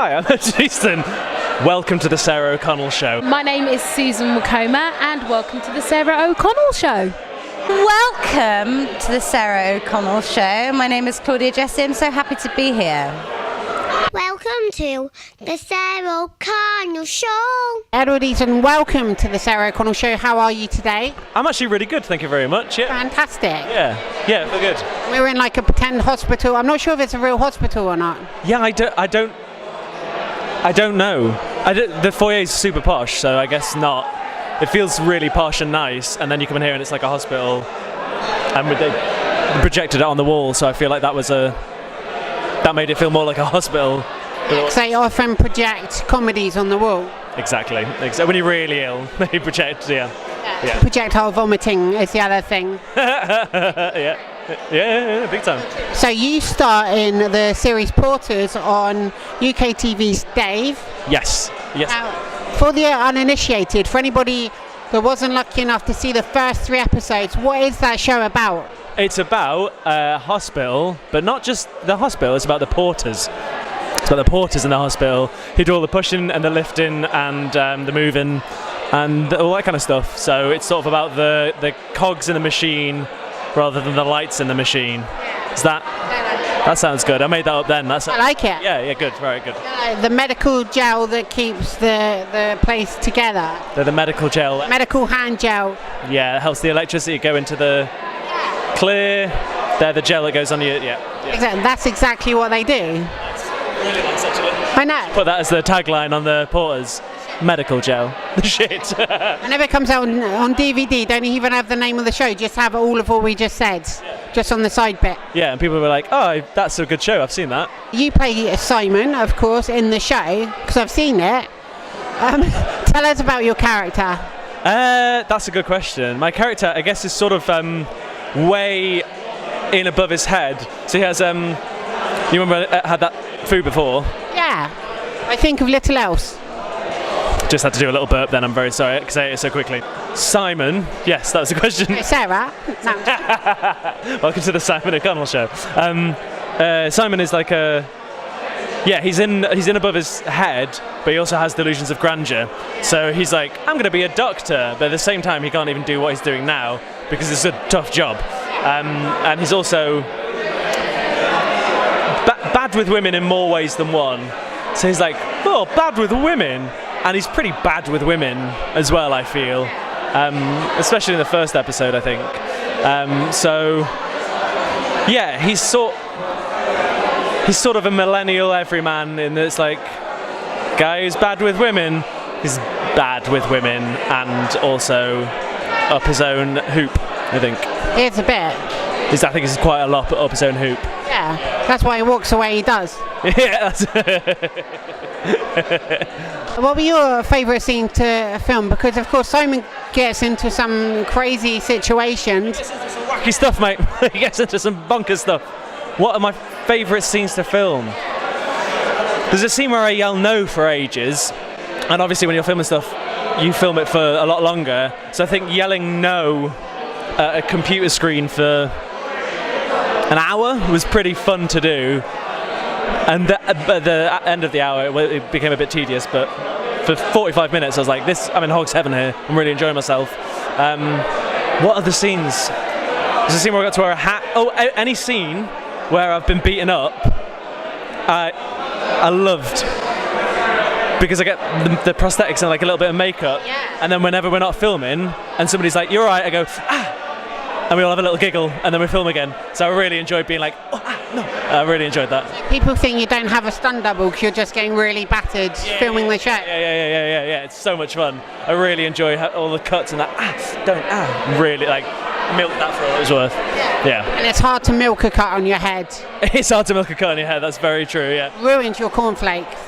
Hi, I'm Easton. Welcome to the Sarah O'Connell Show. My name is Susan Wokoma and welcome to the Sarah O'Connell Show. Welcome to the Sarah O'Connell Show. My name is Claudia Jessie. I'm so happy to be here. Welcome to the Sarah O'Connell Show. Edward Easton, welcome to the Sarah O'Connell Show. How are you today? I'm actually really good, thank you very much. Yeah. Fantastic. Yeah, feel good. We're in like a pretend hospital. I'm not sure if it's a real hospital or not. Yeah, I don't know. The foyer is super posh, so I guess not. It feels really posh and nice, and then you come in here and it's like a hospital, and they projected it on the wall, so I feel like that made it feel more like a hospital. Because they often project comedies on the wall. Exactly. When you're really ill, they project, yeah. Projectile vomiting is the other thing. Yeah, big time. So you star in the series Porters on UK TV's Dave. Yes. Now, for the uninitiated, for anybody that wasn't lucky enough to see the first 3 episodes, what is that show about? It's about a hospital, but not just the hospital, it's about the porters. It's about the porters in the hospital who do all the pushing and the lifting and the moving and all that kind of stuff. So it's sort of about the cogs in the machine rather than the lights in the machine. Is that sounds good. I made that up then. I like it. Yeah, good, very good. The medical gel that keeps the place together. The medical gel. Medical hand gel. Yeah, it helps the electricity go into the clear. They're the gel that goes on you. Yeah. Exactly. That's exactly what they do. Really nice, actually. I know. Put that as the tagline on the porters. Medical gel. The shit. Whenever it comes out on DVD, don't even have the name of the show, just have all of what we just said, just on the side bit. Yeah, and people were like, oh, that's a good show, I've seen that. You play Simon, of course, in the show, because I've seen it. Tell us about your character. That's a good question. My character, I guess, is sort of way in above his head. So he has, you remember I had that food before? Yeah, I think of little else. Just had to do a little burp then, I'm very sorry, I say it so quickly. Simon, yes, that was the question. Hey, Sarah. No. Welcome to the Simon O'Connell Show. Simon is like he's in above his head, but he also has delusions of grandeur. So he's like, I'm going to be a doctor, but at the same time he can't even do what he's doing now because it's a tough job. And he's also bad with women in more ways than one. So he's like, oh, bad with women. And he's pretty bad with women as well, I feel, especially in the first episode, I think. So, yeah, he's sort of a millennial everyman in that it's like, guy who's bad with women is bad with women and also up his own hoop, I think. It's a bit. I think it's quite a lot up his own hoop. Yeah, that's why he walks the way he does. Yeah, What were your favourite scene to film? Because of course Simon gets into some crazy situations. He gets into some wacky stuff, mate. He gets into some bonkers stuff. What are my favourite scenes to film? There's a scene where I yell no for ages, and obviously when you're filming stuff, you film it for a lot longer. So I think yelling no at a computer screen for an hour was pretty fun to do. And at the end of the hour, it became a bit tedious, but for 45 minutes, I was like, I'm in Hog's Heaven here. I'm really enjoying myself. What other scenes? There's a scene where I got to wear a hat. Oh, any scene where I've been beaten up, I loved. Because I get the prosthetics and like a little bit of makeup. Yeah. And then whenever we're not filming, and somebody's like, you're all right, I go, ah! And we all have a little giggle, and then we film again. So I really enjoyed being like, oh, no. I really enjoyed that. People think you don't have a stunt double because you're just getting really battered filming the show. Yeah. It's so much fun. I really enjoy all the cuts and that, really like milk that for all it was worth. Yeah. And it's hard to milk a cut on your head. It's hard to milk a cut on your head, that's very true, yeah. Ruins your cornflakes.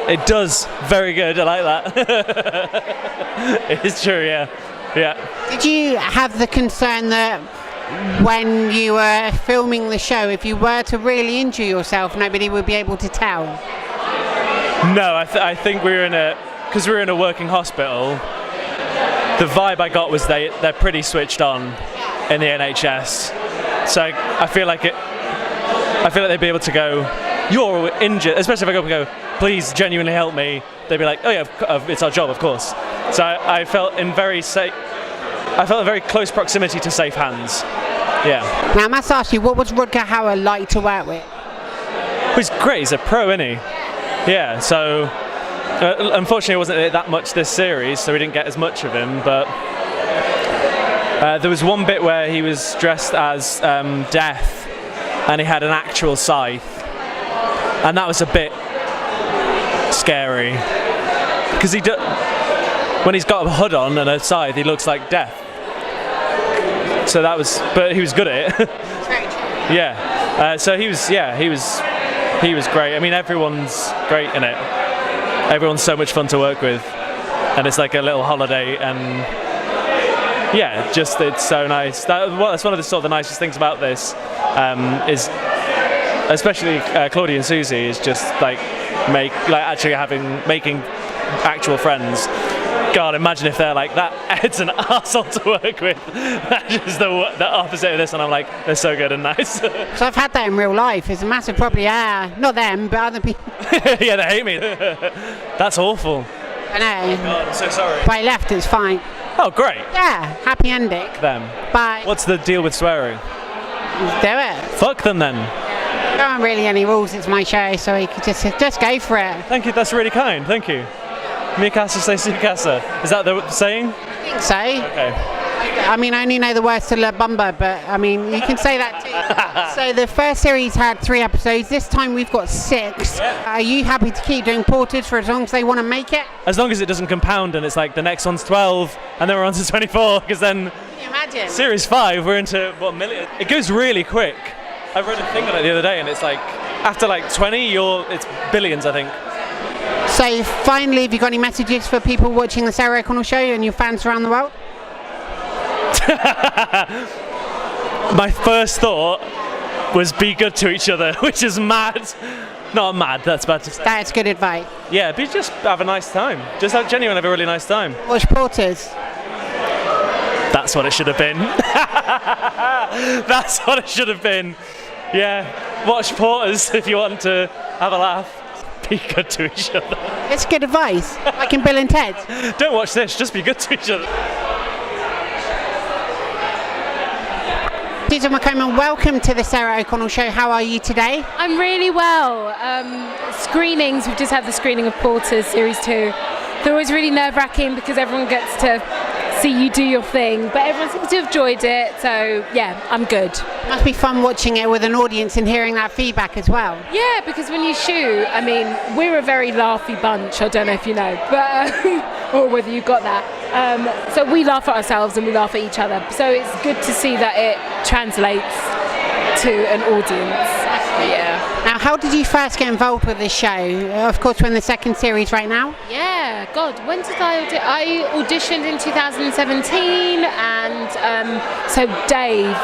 It does. Very good, I like that. It is true, yeah. Did you have the concern that when you were filming the show, if you were to really injure yourself, nobody would be able to tell? No, I think because we were in a working hospital, the vibe I got was they're pretty switched on in the NHS. So I feel like they'd be able to go, you're injured, especially if I go up and go, please genuinely help me, they'd be like, oh yeah, it's our job, of course. So I felt in very close proximity to safe hands. Yeah. Now I must ask you, what was Rutger Hauer like to work with? He's great, he's a pro, isn't he? Yeah, so unfortunately it wasn't that much this series, so we didn't get as much of him, but there was one bit where he was dressed as Death, and he had an actual scythe, and that was a bit scary, because when he's got a hood on and a scythe, he looks like Death. So that was, but he was good at it. Yeah. So he was great. I mean, everyone's great in it. Everyone's so much fun to work with, and it's like a little holiday. And yeah, just it's so nice. That's one of the sort of the nicest things about this, is especially Claudia and Susie, is just making actual friends. God, imagine if they're like that. Ed's an arsehole to work with. That's just the opposite of this, and I'm like, they're so good and nice. So I've had that in real life. It's a massive problem. Yeah, not them, but other people. Yeah, they hate me. That's awful. I know. God, I'm so sorry. But I left. It's fine. Oh, great. Yeah, happy ending. Them. Bye. What's the deal with swearing? Do it. Fuck them then. There aren't really any rules. It's my show, so you could just go for it. Thank you. That's really kind. Thank you. Mikasa say Sukasa. Is that the saying? I think so. Okay. I mean, I only know the words to La Bamba, but I mean, you can say that too. So the first series had 3 episodes. This time we've got 6. Yeah. Are you happy to keep doing porters for as long as they want to make it? As long as it doesn't compound and it's like the next one's 12 and then we're on to 24, because then Can you imagine? series 5 we're into what million? It goes really quick. I read a thing on it the other day, and it's like after like 20, it's billions, I think. So finally, have you got any messages for people watching the Sarah O'Connell show and your fans around the world? My first thought was be good to each other, which is mad. Not mad, that's bad to say. That's good advice. Yeah, but just have a nice time. Just genuinely have a really nice time. Watch porters. That's what it should have been. That's what it should have been. Yeah, watch porters if you want to have a laugh. Be good to each other. It's good advice, like in Bill and Ted. Don't watch this, just be good to each other. Susan Wokoma, welcome to the Sarah O'Connell show. How are you today? I'm really well. Screenings, we've just had the screening of Porters Series 2. They're always really nerve-wracking because everyone gets to see you do your thing, but everyone seems to have enjoyed it, so yeah, I'm good. It must be fun watching it with an audience and hearing that feedback as well. Yeah, because when you shoot, I mean, we're a very laughy bunch, I don't know if you know, but or whether you got that. So we laugh at ourselves and we laugh at each other, so it's good to see that it translates to an audience. Yeah. Now, how did you first get involved with this show? Of course, we're in the second series right now. Yeah, God, when did I auditioned in 2017, and so Dave,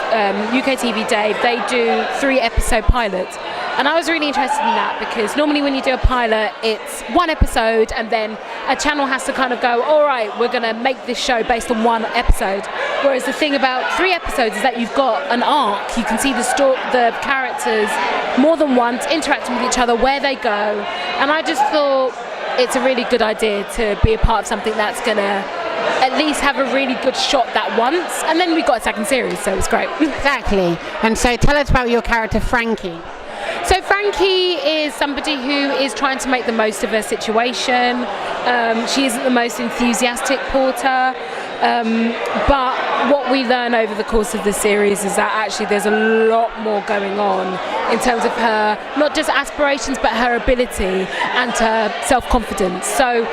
UK TV Dave, they do 3-episode pilots. And I was really interested in that because normally when you do a pilot, it's 1 episode and then a channel has to kind of go, all right, we're going to make this show based on 1 episode. Whereas the thing about 3 episodes is that you've got an arc. You can see the characters more than once interacting with each other, where they go. And I just thought it's a really good idea to be a part of something that's going to at least have a really good shot that once. And then we got a second series, so it was great. Exactly. And so tell us about your character, Frankie. So Frankie is somebody who is trying to make the most of her situation. She isn't the most enthusiastic porter, but what we learn over the course of the series is that actually there's a lot more going on in terms of her, not just aspirations, but her ability and her self-confidence. So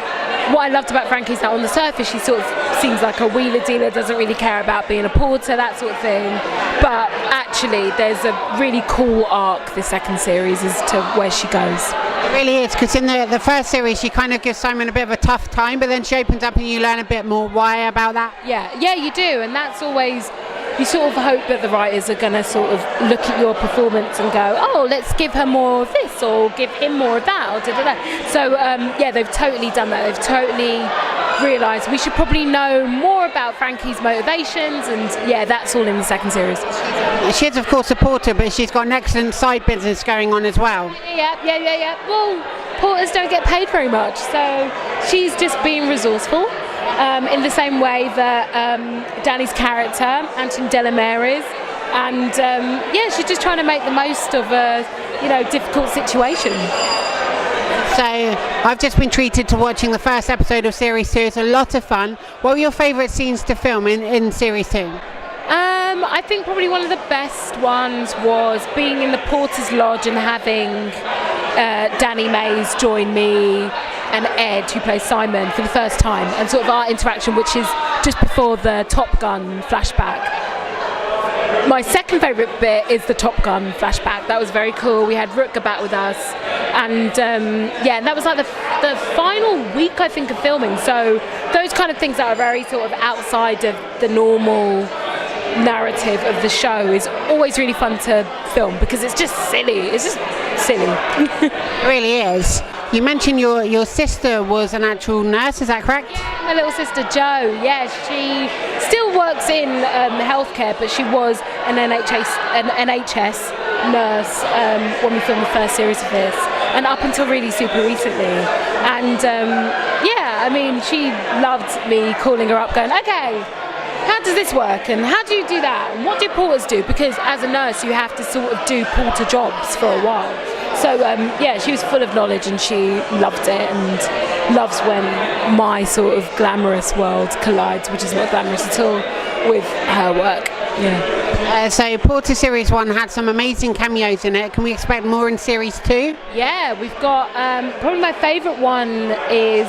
what I loved about Frankie is that on the surface she sort of seems like a wheeler dealer, doesn't really care about being a porter, that sort of thing. But actually there's a really cool arc this second series as to where she goes. It really is, because in the first series she kind of gives Simon a bit of a tough time, but then she opens up and you learn a bit more why about that. Yeah, you do, and that's always you sort of hope that the writers are going to sort of look at your performance and go, oh, let's give her more of this or give him more of that, or da-da-da. So yeah, they've totally done that. They've totally realised we should probably know more about Frankie's motivations, and yeah, that's all in the second series. She's of course a porter, but she's got an excellent side business going on as well. Yeah. Well, porters don't get paid very much, so she's just being resourceful. In the same way that Danny's character, Anton Delamere, is, and yeah, she's just trying to make the most of a difficult situation. So I've just been treated to watching the first episode of Series 2. It's a lot of fun. What were your favourite scenes to film in Series 2? I think probably one of the best ones was being in the Porter's Lodge and having Danny Mays join me and Ed, who plays Simon, for the first time, and sort of our interaction, which is just before the Top Gun flashback. My second favourite bit is the Top Gun flashback. That was very cool. We had Rutger back with us, and yeah, and that was like the final week, I think, of filming. So those kind of things that are very sort of outside of the normal narrative of the show is always really fun to film because it's just silly. It's just silly. It really is. You mentioned your sister was an actual nurse, is that correct? My little sister Jo, yeah, she still works in healthcare, but she was an NHS nurse when we filmed the first series of this, and up until really super recently. And yeah, I mean, she loved me calling her up going, okay, how does this work and how do you do that and what do porters do, because as a nurse you have to sort of do porter jobs for a while. So yeah, she was full of knowledge and she loved it and loves when my sort of glamorous world collides, which is not glamorous at all, with her work. Yeah. So Porter Series 1 had some amazing cameos in it. Can we expect more in Series 2? Yeah, we've got probably my favourite one is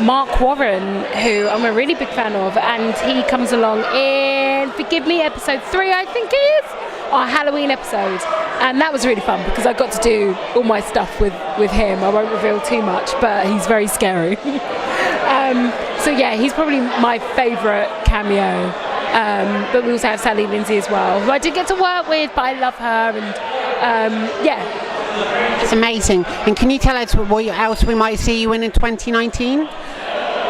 Mark Warren, who I'm a really big fan of, and he comes along in, forgive me, episode 3 I think it is, our Halloween episode, and that was really fun because I got to do all my stuff with him. I won't reveal too much, but he's very scary. So yeah, he's probably my favourite cameo. But we also have Sally Lindsay as well, who I did get to work with, but I love her, and yeah. It's amazing. And can you tell us what else we might see you in 2019?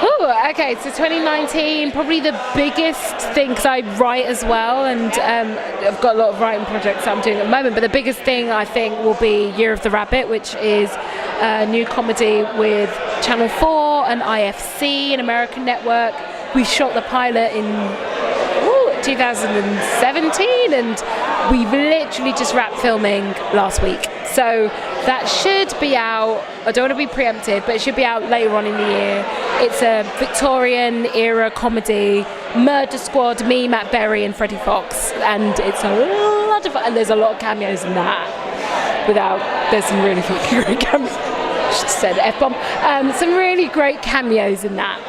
Oh, okay, so 2019, probably the biggest thing, because I write as well, and I've got a lot of writing projects that I'm doing at the moment, but the biggest thing I think will be Year of the Rabbit, which is a new comedy with Channel 4 and IFC, an American network. We shot the pilot in 2017 and we've literally just wrapped filming last week, so that should be out. I don't want to be preemptive, but it should be out later on in the year. It's a Victorian era comedy, murder squad, me, Matt Berry and Freddie Fox, and it's a lot of fun, and there's a lot of cameos in that. There's some really fucking great cameos. I just said F-bomb. Some really great cameos in that.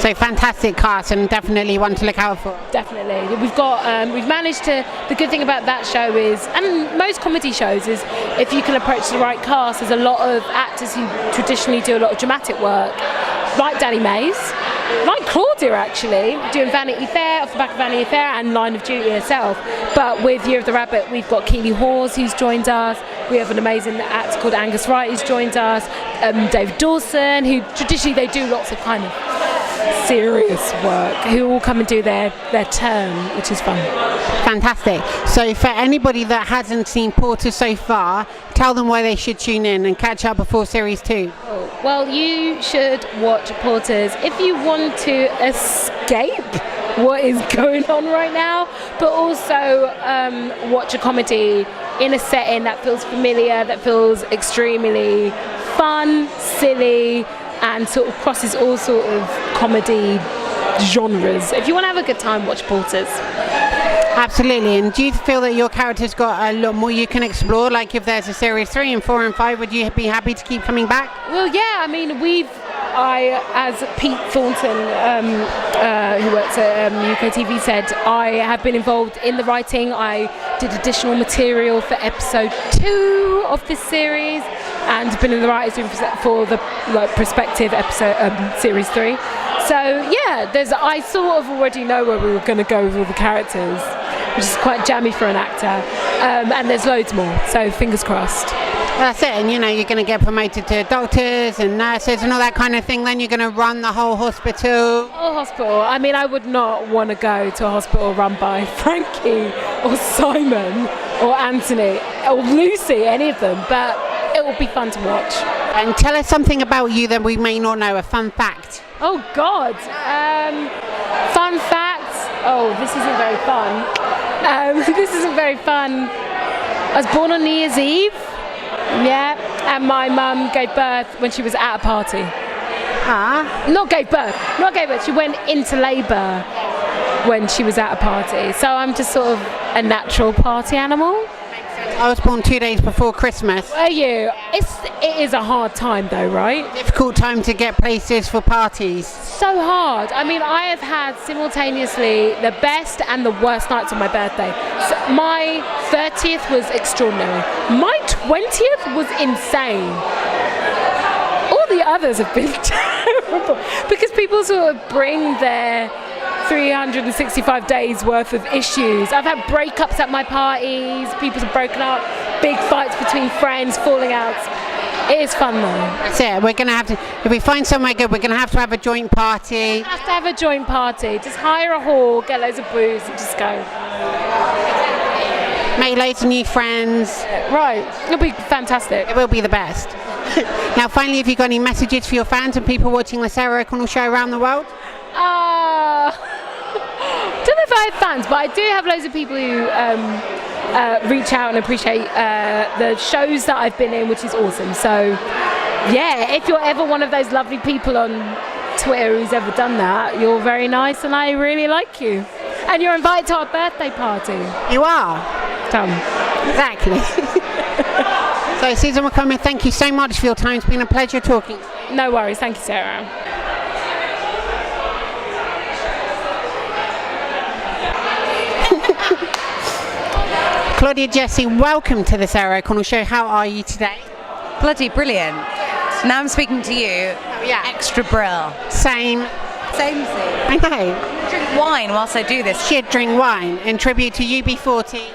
So fantastic cast and definitely one to look out for. Definitely. We've managed to, the good thing about that show is, and most comedy shows, is if you can approach the right cast, there's a lot of actors who traditionally do a lot of dramatic work, like Danny Mays, like Claudia actually, doing Vanity Fair, off the back of Vanity Fair, and Line of Duty herself. But with Year of the Rabbit, we've got Keely Hawes who's joined us. We have an amazing actor called Angus Wright who's joined us. Dave Dawson, who traditionally they do lots of kind of serious work, who all come and do their turn, which is fun. Fantastic. So for anybody that hasn't seen Porter so far, tell them why they should tune in and catch up before Series 2. Well, you should watch Porters if you want to escape what is going on right now, but also watch a comedy in a setting that feels familiar, that feels extremely fun, silly, and sort of crosses all sort of comedy genres. If you want to have a good time, watch Porters. Absolutely. And do you feel that your character's got a lot more you can explore? Like if there's a Series 3 and 4 and 5, would you be happy to keep coming back? Well, yeah, I mean, as Pete Thornton, who works at UK TV, said, I have been involved in the writing. I did additional material for episode 2 of this series and been in the writers' room for the prospective episode series 3. So yeah, I sort of already know where we were going to go with all the characters, which is quite jammy for an actor. And there's loads more, so fingers crossed. That's it, and you're going to get promoted to doctors and nurses and all that kind of thing. Then you're going to run the whole hospital. Whole hospital. I mean, I would not want to go to a hospital run by Frankie or Simon or Anthony or Lucy, any of them, but it will be fun to watch. And tell us something about you that we may not know, a fun fact. Oh God, fun facts. Oh, this isn't very fun. This isn't very fun. I was born on New Year's Eve. Yeah, and my mum gave birth when she was at a party. Not gave birth. She went into labour when she was at a party. So I'm just sort of a natural party animal. I was born 2 days before Christmas. Were you? It is a hard time though, right? Difficult time to get places for parties. So hard. I mean, I have had simultaneously the best and the worst nights on my birthday. So my 30th was extraordinary. My 20th was insane. All the others have been terrible because people sort of bring their 365 days worth of issues. I've had breakups at my parties, people have broken up, big fights between friends, falling out. It is fun though. That's it, we're going to have to, if we find somewhere good, we're going to have a joint party. Have to have a joint party, just hire a hall, get loads of booze and just go. Make loads of new friends. Right, it'll be fantastic. It will be the best. Now finally, have you got any messages for your fans and people watching the Sarah O'Connell show around the world? Don't know if I have fans, but I do have loads of people who reach out and appreciate the shows that I've been in, which is awesome. So yeah, if you're ever one of those lovely people on Twitter who's ever done that, you're very nice and I really like you. And you're invited to our birthday party. You are? Done. Exactly. So Susan Wokoma, thank you so much for your time. It's been a pleasure talking. No worries, thank you, Sarah. Claudia Jessie, welcome to the Sarah O'Connell show. How are you today? Bloody brilliant. Now I'm speaking to you. Oh, yeah. Extra brill. Same. Same thing. I know. Drink wine whilst I do this. Should drink wine in tribute to UB40.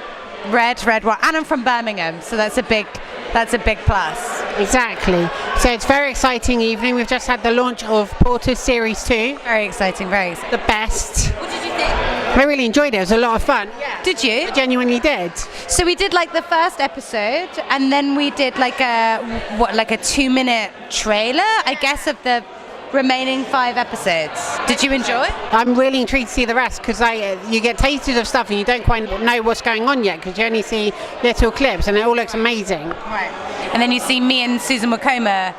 Red wine. And I'm from Birmingham, so that's a big plus. Exactly. So it's a very exciting evening. We've just had the launch of Porter's Series 2. Very exciting, very exciting. The best. What did you think? I really enjoyed it. It was a lot of fun. Yeah. Did you? I genuinely did. So we did like the first episode, and then we did like a 2-minute trailer, I guess, of the remaining 5 episodes. Did you enjoy? I'm really intrigued to see the rest because you get tasted of stuff and you don't quite know what's going on yet because you only see little clips and it all looks amazing. Right. And then you see me and Susan Wokoma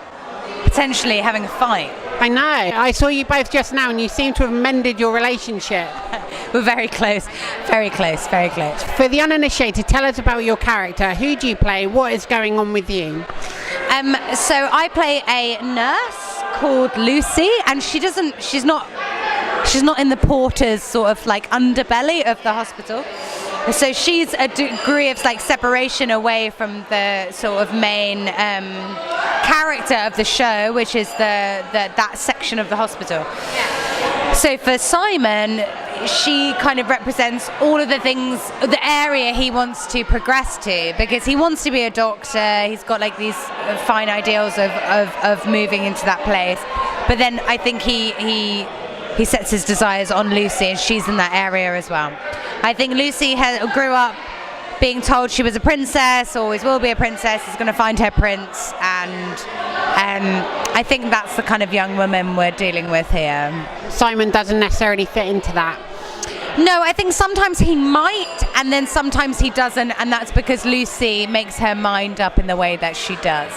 potentially having a fight. I know. I saw you both just now and you seem to have mended your relationship. We're very close. Very close. Very close. For the uninitiated, tell us about your character. Who do you play? What is going on with you? So I play a nurse called Lucy, and she's not in the porter's sort of like underbelly of the hospital. So she's a degree of like separation away from the sort of main character of the show, which is that section of the hospital. Yeah. So for Simon, she kind of represents all of the things, the area he wants to progress to, because he wants to be a doctor. He's got like these fine ideals of moving into that place. But then I think he sets his desires on Lucy, and she's in that area as well. I think Lucy grew up being told she was a princess, always will be a princess, is going to find her prince, and I think that's the kind of young woman we're dealing with here. Simon doesn't necessarily fit into that. No, I think sometimes he might, and then sometimes he doesn't, and that's because Lucy makes her mind up in the way that she does.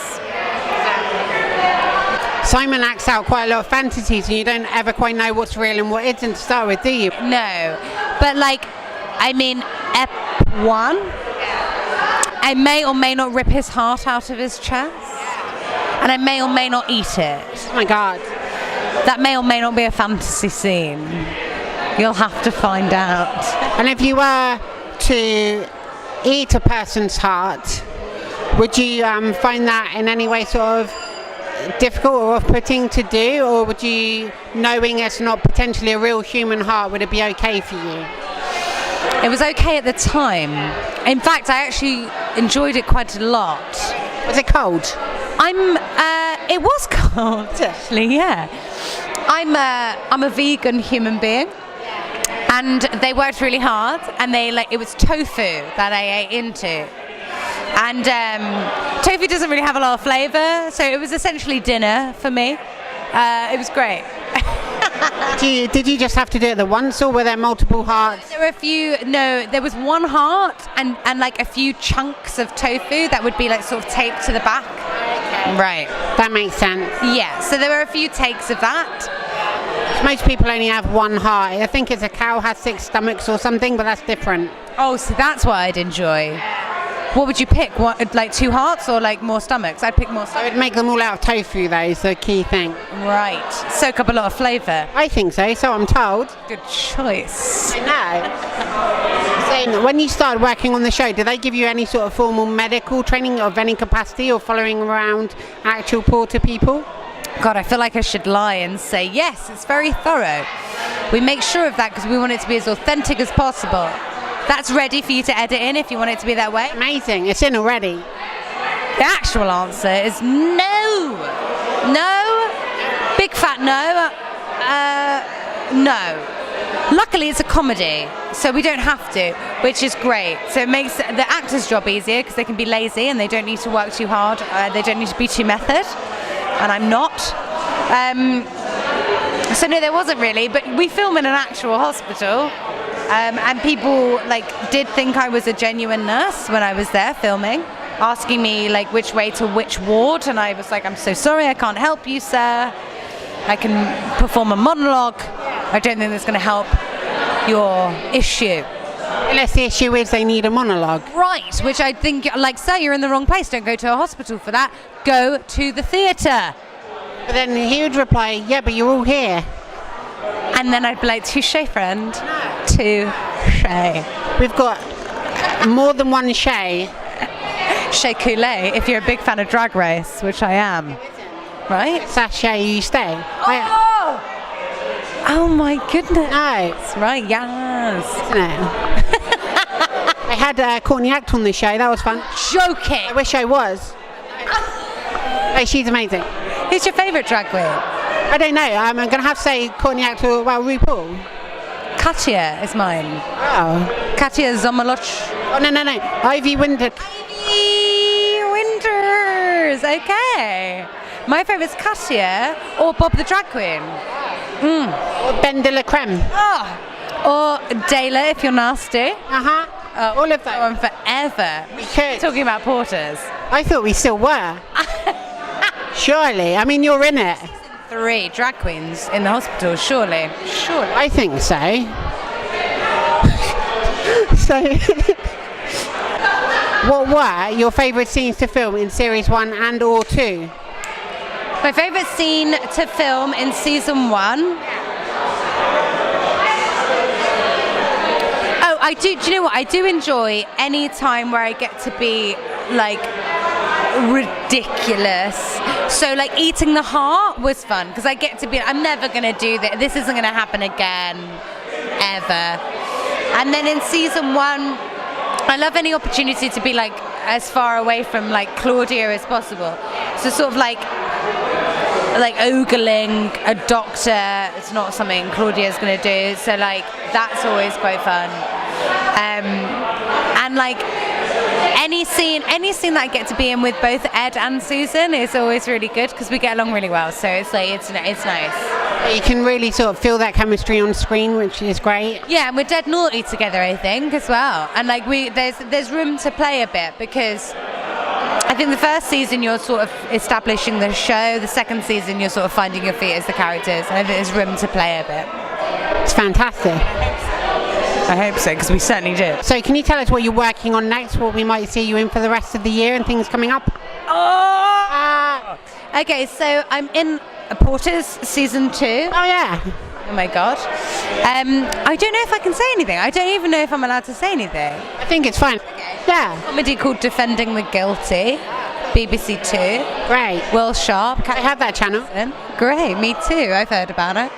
Simon acts out quite a lot of fantasies and you don't ever quite know what's real and what isn't to start with, do you? No, but like, I mean, Ep 1, I may or may not rip his heart out of his chest, and I may or may not eat it. Oh my God. That may or may not be a fantasy scene. You'll have to find out. And if you were to eat a person's heart, would you find that in any way sort of difficult or off-putting to do, or would you, knowing it's not potentially a real human heart, would it be okay for you? It was okay at the time. In fact, I actually enjoyed it quite a lot. Was it cold? It was cold, actually, yeah. I'm a vegan human being, and they worked really hard, and it was tofu that I ate into. And tofu doesn't really have a lot of flavour, so it was essentially dinner for me. It was great. Did you just have to do it the once, or were there multiple hearts? There were there was one heart and like a few chunks of tofu that would be like sort of taped to the back. Okay. Right. That makes sense. Yeah, so there were a few takes of that. Most people only have one heart. I think it's a cow has 6 stomachs or something, but that's different. Oh, so that's what I'd enjoy. What would you pick? What, like 2 hearts or like more stomachs? I'd pick more I stomachs. would make them all out of tofu, though, is the key thing. Right. Soak up a lot of flavour. I think so I'm told. Good choice. I know. So when you started working on the show, did they give you any sort of formal medical training of any capacity, or following around actual porter people? God, I feel like I should lie and say yes, it's very thorough. We make sure of that because we want it to be as authentic as possible. That's ready for you to edit in if you want it to be that way. Amazing, it's in already. The actual answer is no. No. Big fat no. No. Luckily it's a comedy, so we don't have to, which is great. So it makes the actor's job easier because they can be lazy and they don't need to work too hard. They don't need to be too method, and I'm not. So no, there wasn't really, but we film in an actual hospital. And people did think I was a genuine nurse when I was there filming, asking me which way to which ward, and I was like, I'm so sorry, I can't help you, sir. I can perform a monologue. I don't think that's going to help your issue. Unless the issue is they need a monologue. Right, which I think, sir, you're in the wrong place. Don't go to a hospital for that. Go to the theatre. But then he would reply, yeah, but you're all here. And then I'd be like, touche, friend. Touche. We've got more than one Shay. Chez Coulee, if you're a big fan of Drag Race, which I am. Right? Sachet you stay. Oh my goodness. No. That's right, yes. Isn't it? I had Courtney Act on the show, that was fun. Joking. I wish I was. Hey, she's amazing. Who's your favourite drag queen? I don't know, I'm going to have to say Courtney Act or RuPaul. Katya is mine. Oh. Katya Zomaloch. Oh, no. Ivy Winter. Ivy Winters. Okay. My favourite's Katya or Bob the Drag Queen. Or Ben de la Creme. Oh. Or Dayla if you're nasty. Uh-huh. Oh, all of that. On forever. We could. Talking about porters. I thought we still were. Surely. I mean, you're in it. 3 drag queens in the hospital, surely. I think so. What were your favourite scenes to film in series 1 and or 2? My favourite scene to film in season 1. Oh, I do. Do you know what? I do enjoy any time where I get to be ridiculous. So eating the heart was fun because I get to be, I'm never going to do this. This isn't going to happen again, ever. And then in season 1, I love any opportunity to be as far away from Claudia as possible. So sort of ogling a doctor. It's not something Claudia's going to do. So that's always quite fun. And any scene that I get to be in with both Ed and Susan is always really good because we get along really well. So it's nice. You can really sort of feel that chemistry on screen, which is great. Yeah, and we're dead naughty together, I think, as well. And there's room to play a bit because I think the first season you're sort of establishing the show. The second season you're sort of finding your feet as the characters. And I think there's room to play a bit. It's fantastic. I hope so, because we certainly do. So can you tell us what you're working on next, what we might see you in for the rest of the year and things coming up? Okay, so I'm in Porters season 2. Oh yeah. Oh my god. I don't know if I can say anything. I don't even know if I'm allowed to say anything. I think it's fine. Yeah. Comedy called Defending the Guilty. BBC Two. Great. Will Sharp. I have that channel. Great, me too. I've heard about it.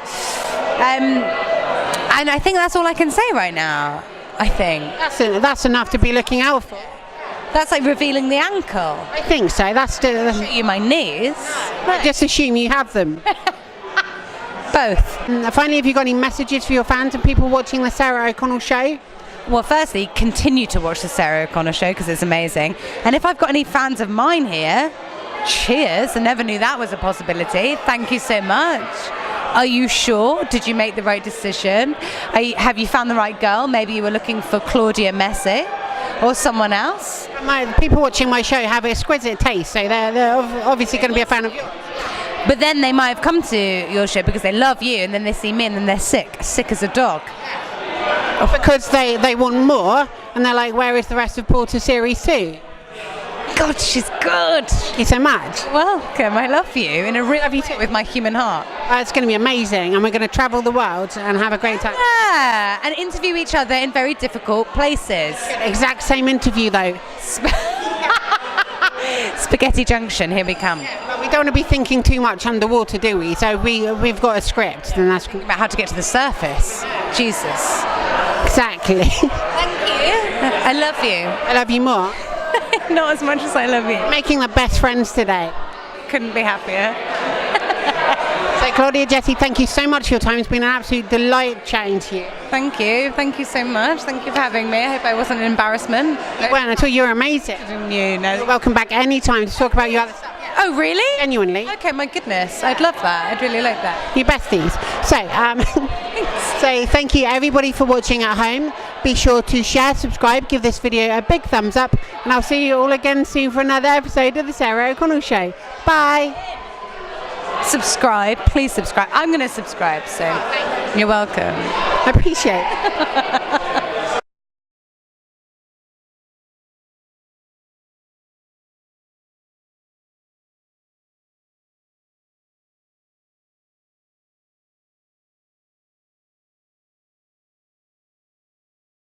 And I think that's all I can say right now. I think That's enough to be looking out for. that's like revealing the ankle. I think so. That's You my knees. just assume you have them. Both. Finally, have you got any messages for your fans and people watching the Sarah O'Connell show? Well, firstly, continue to watch the Sarah O'Connor show because it's amazing. And if I've got any fans of mine here, cheers. I never knew that was a possibility. Thank you so much. Are you sure? Did you make the right decision? Have you found the right girl? Maybe you were looking for Claudia Jessie or someone else? People watching my show have exquisite taste, so they're obviously going to be a fan of yours. But then they might have come to your show because they love you, and then they see me and then they're sick as a dog. Because they want more, and they're like, where is the rest of Porter Series 2? God, she's good. Thank you so much. Welcome, I love you in a real Love you too. with my human heart. It's going to be amazing, and we're going to travel the world and have a great time. Yeah, and interview each other in very difficult places. Exact same interview though. Spaghetti Junction, here we come. But we don't want to be thinking too much underwater, do we? So we've got a script, and that's About how to get to the surface. Jesus. exactly. Thank you. I love you. I love you more. Not as much as I love you. Making the best friends today. Couldn't be happier. So Claudia Jessie, thank you so much for your time. It's been an absolute delight chatting to you. Thank you. Thank you so much. Thank you for having me. I hope I wasn't an embarrassment. Well, I thought you were amazing. You know. Welcome back anytime to talk about your other stuff. Oh, really? Genuinely. Okay, my goodness. I'd love that. I'd really like that. Your besties. So thank you everybody for watching at home. Be sure to share, subscribe, give this video a big thumbs up, and I'll see you all again soon for another episode of the Sarah O'Connell Show. Bye. Subscribe. Please subscribe. I'm going to subscribe, so you're welcome. I appreciate it.